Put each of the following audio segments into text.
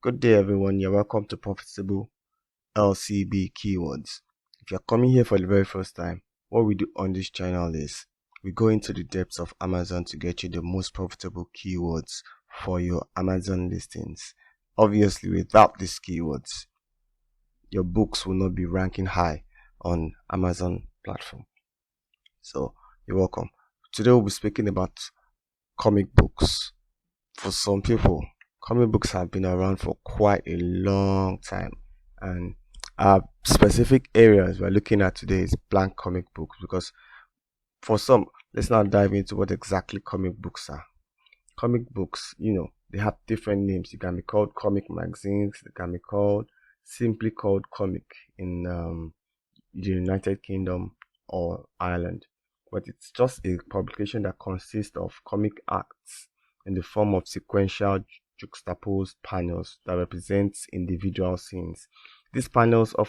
Good day, everyone. You're welcome to Profitable LCB Keywords. If you're coming here for the very first time, what we do on this channel is we go into the depths of Amazon to get you the most profitable keywords for your Amazon listings. Obviously, without these keywords, your books will not be ranking high on Amazon platform. So, you're welcome. Today, we'll be speaking about comic books. For some people, comic books have been around for quite a long time, and our specific areas we're looking at today is blank comic books, because for some, let's now dive into what exactly comic books are. Comic books, they have different names. They can be called comic magazines, they can be simply called comic in the United Kingdom or Ireland, but it's just a publication that consists of comic acts in the form of sequential juxtaposed panels that represents individual scenes. These panels are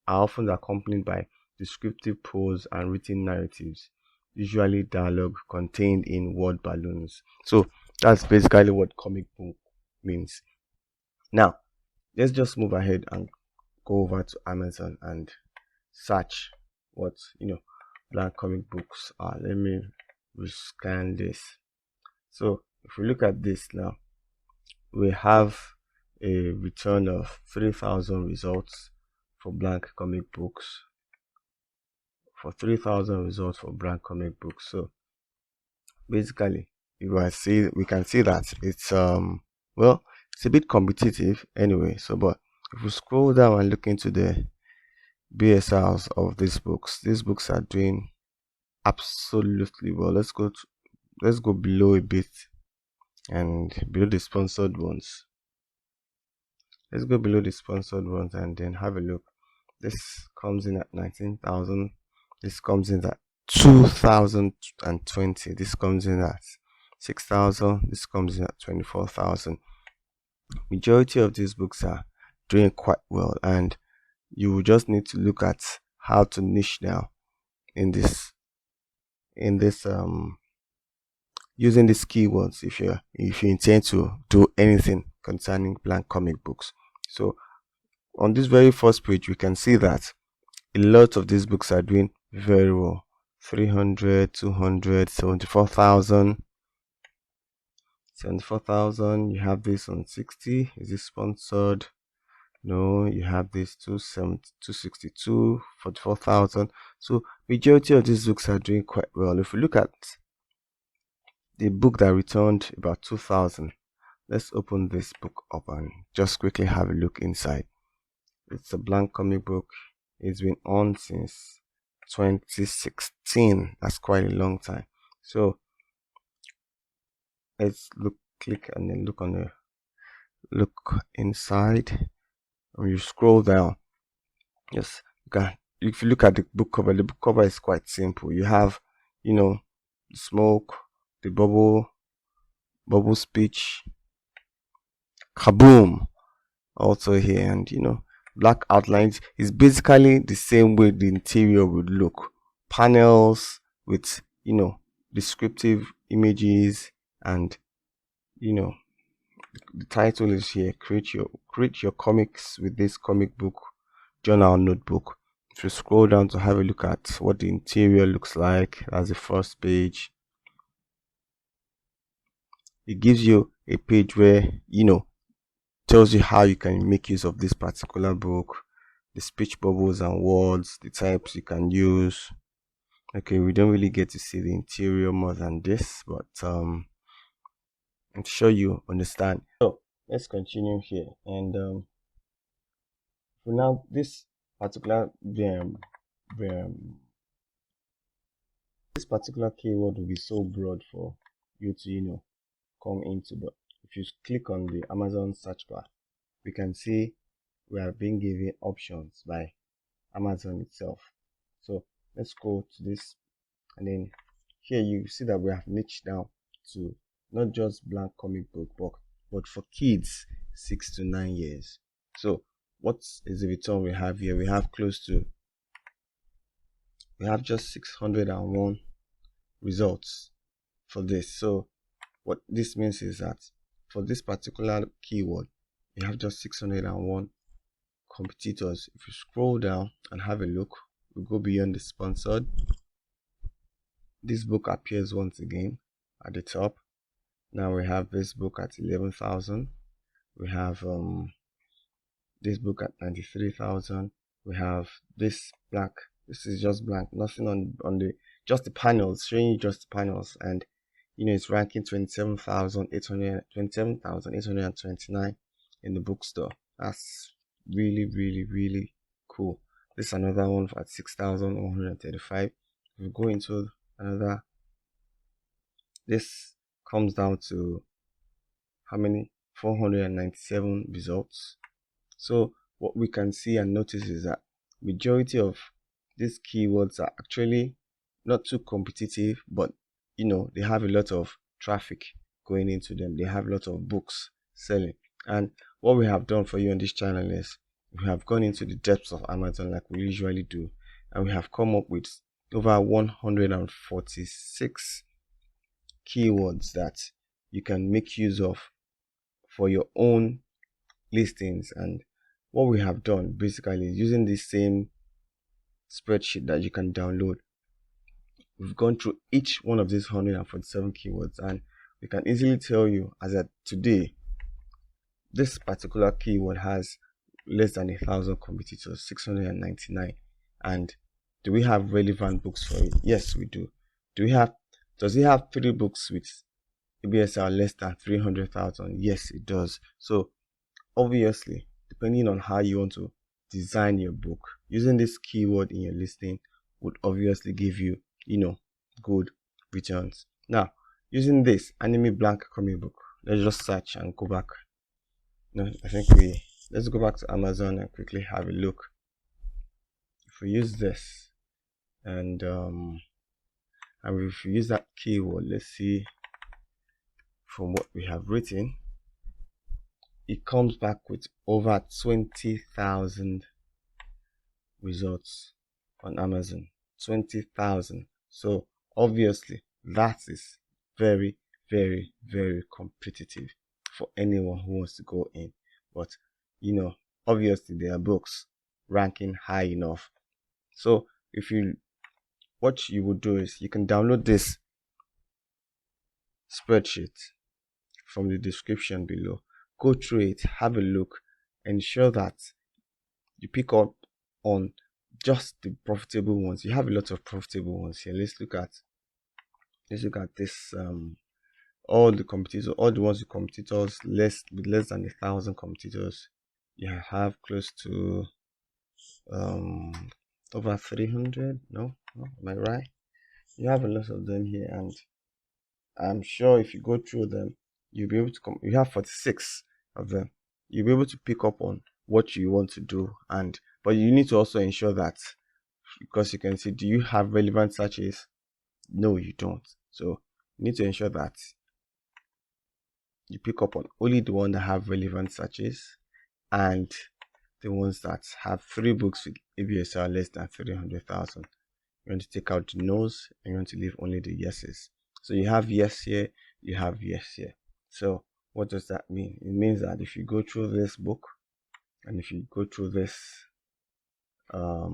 often accompanied by descriptive prose and written narratives, usually dialogue contained in word balloons. So that's basically what comic book means. Now, let's just move ahead and go over to Amazon and search what blank comic books are. Let me rescan this. So if we look at this now, we have a return of 3,000 results for blank comic books. For 3,000 results for blank comic books. So basically, we can see that it's it's a bit competitive anyway. So, but if we scroll down and look into the BSRs of these books are doing absolutely well. Let's go below a bit, and below the sponsored ones. Let's go below the sponsored ones and then have a look. This comes in at 19,000. This comes in at 2,020. This comes in at 6,000. This comes in at 24,000. Majority of these books are doing quite well, and you will just need to look at how to niche now in this using these keywords if you intend to do anything concerning blank comic books. So on this very first page, we can see that a lot of these books are doing very well. 300, 200, 74,000. 74,000. You have this on 60. Is this sponsored? No. You have this 262, 44,000. So majority of these books are doing quite well. If we look at the book that returned about 2,000, let's open this book up and just quickly have a look inside. It's a blank comic book. It's been on since 2016. That's quite a long time. So let's click and then look inside. When you scroll down, yes, if you look at the book cover is quite simple. You have, the smoke, the bubble speech, kaboom, also here, and black outlines is basically the same way the interior would look. Panels with descriptive images, and the title is here: create your comics with this comic book journal notebook. If you scroll down to have a look at what the interior looks like, as the first page, it gives you a page where tells you how you can make use of this particular book, the speech bubbles and words, the types you can use. Okay, we don't really get to see the interior more than this, but I'm sure you understand. So let's continue here, and for now, this particular this particular keyword will be so broad for you to come into, but if you click on the Amazon search bar, we can see we are being given options by Amazon itself. So let's go to this, and then here you see that we have niched down to not just blank comic book, but for kids 6 to 9 years. So what is the return we have here? We have just 601 results for this. So what this means is that for this particular keyword, we have just 601 competitors. If you scroll down and have a look, we go beyond the sponsored. This book appears once again at the top. Now we have this book at 11,000. We have this book at 93,000. We have this blank. This is just blank. Nothing on the just the panels, showing you just the panels, and it's ranking 27,829 in the bookstore. That's really, really, really cool. This is another one at 6,135. If we go into another, this comes down to how many? 497 results. So what we can see and notice is that majority of these keywords are actually not too competitive, but they have a lot of traffic going into them. They have a lot of books selling. And what we have done for you on this channel is we have gone into the depths of Amazon like we usually do, and we have come up with over 146 keywords that you can make use of for your own listings. And what we have done basically is using this same spreadsheet that you can download. We've gone through each one of these 147 keywords, and we can easily tell you as at today this particular keyword has less than 1,000 competitors, 699. And do we have relevant books for it? Yes, we do. Does it have 3 books with ABSR less than 300,000? Yes, it does. So obviously, depending on how you want to design your book, using this keyword in your listing would obviously give you good returns. Now, using this anime blank comic book, let's just search and go back. Let's go back to Amazon and quickly have a look. If we use this and if we use that keyword, let's see from what we have written, it comes back with over 20,000 results on Amazon. 20,000. So obviously that is very, very, very competitive for anyone who wants to go in. But obviously there are books ranking high enough. So what you would do is you can download this spreadsheet from the description below. Go through it, have a look, ensure that you pick up on just the profitable ones. You have a lot of profitable ones here. Let's look at this. All the competitors, all the ones with competitors less than 1,000 competitors. You have close to over 300. No, am I right? You have a lot of them here, and I'm sure if you go through them, you'll be able to you have 46 of them. You'll be able to pick up on what you want to do, but you need to also ensure that, because you can see, do you have relevant searches? No, you don't. So you need to ensure that you pick up on only the one that have relevant searches and the ones that have 3 books with ABSR less than 300,000. You want to take out the no's and you want to leave only the yeses. So you have yes here, you have yes here. So what does that mean? It means that if you go through this book and if you go through this, how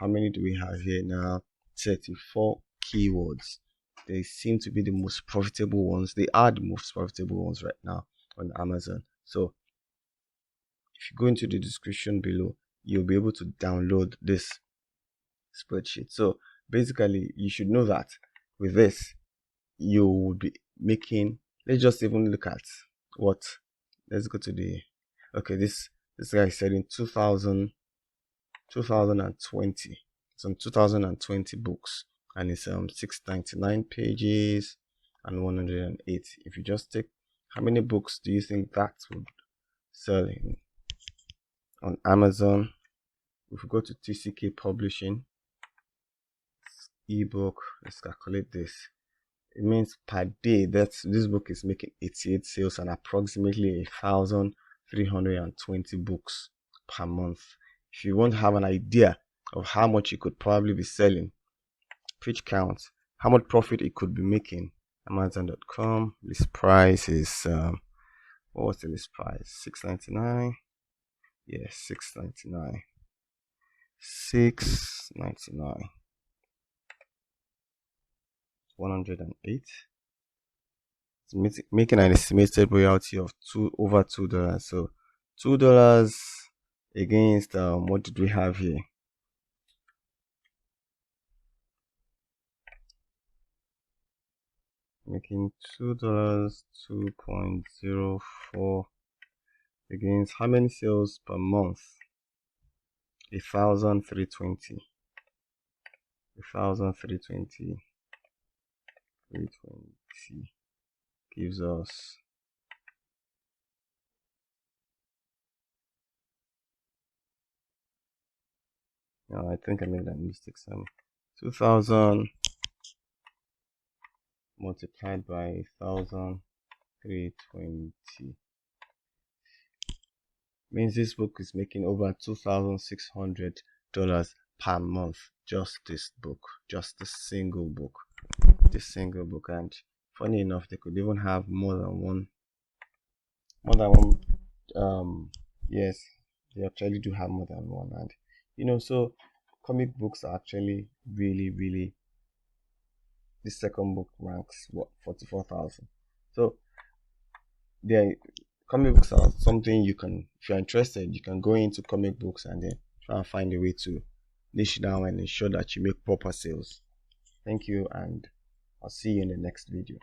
many do we have here now? 34 keywords. They seem to be the most profitable ones. They are the most profitable ones right now on Amazon. So if you go into the description below, you'll be able to download this spreadsheet. So basically, you should know that with this, you will be making, let's just even look at what, let's go to the, okay, this guy is selling 2020, some 2020 books, and it's 699 pages and 108. If you just take, how many books do you think that would sell on Amazon? If we go to TCK Publishing, ebook, let's calculate this. It means per day that this book is making 88 sales and approximately 1,320 books per month. If you want to have an idea of how much you could probably be selling, page count, how much profit it could be making, Amazon.com, this price is What was the list price? $6.99. Yes, $6.99. $6.99. 108. It's making an estimated royalty of over $2. So $2 against what did we have here? Making $2, 2.04 against how many sales per month? 1,320. 1,320. 320 gives us I think I made that mistake. 2,000 multiplied by 1,320 means this book is making over $2,600 per month. Just this book, just this single book, and funny enough, they could even have more than one. Yes, they actually do have more than one, and so comic books are actually really. The second book ranks 44,000. So the comic books are something you can, if you're interested, you can go into comic books and then try and find a way to niche down and ensure that you make proper sales. Thank you, and I'll see you in the next video.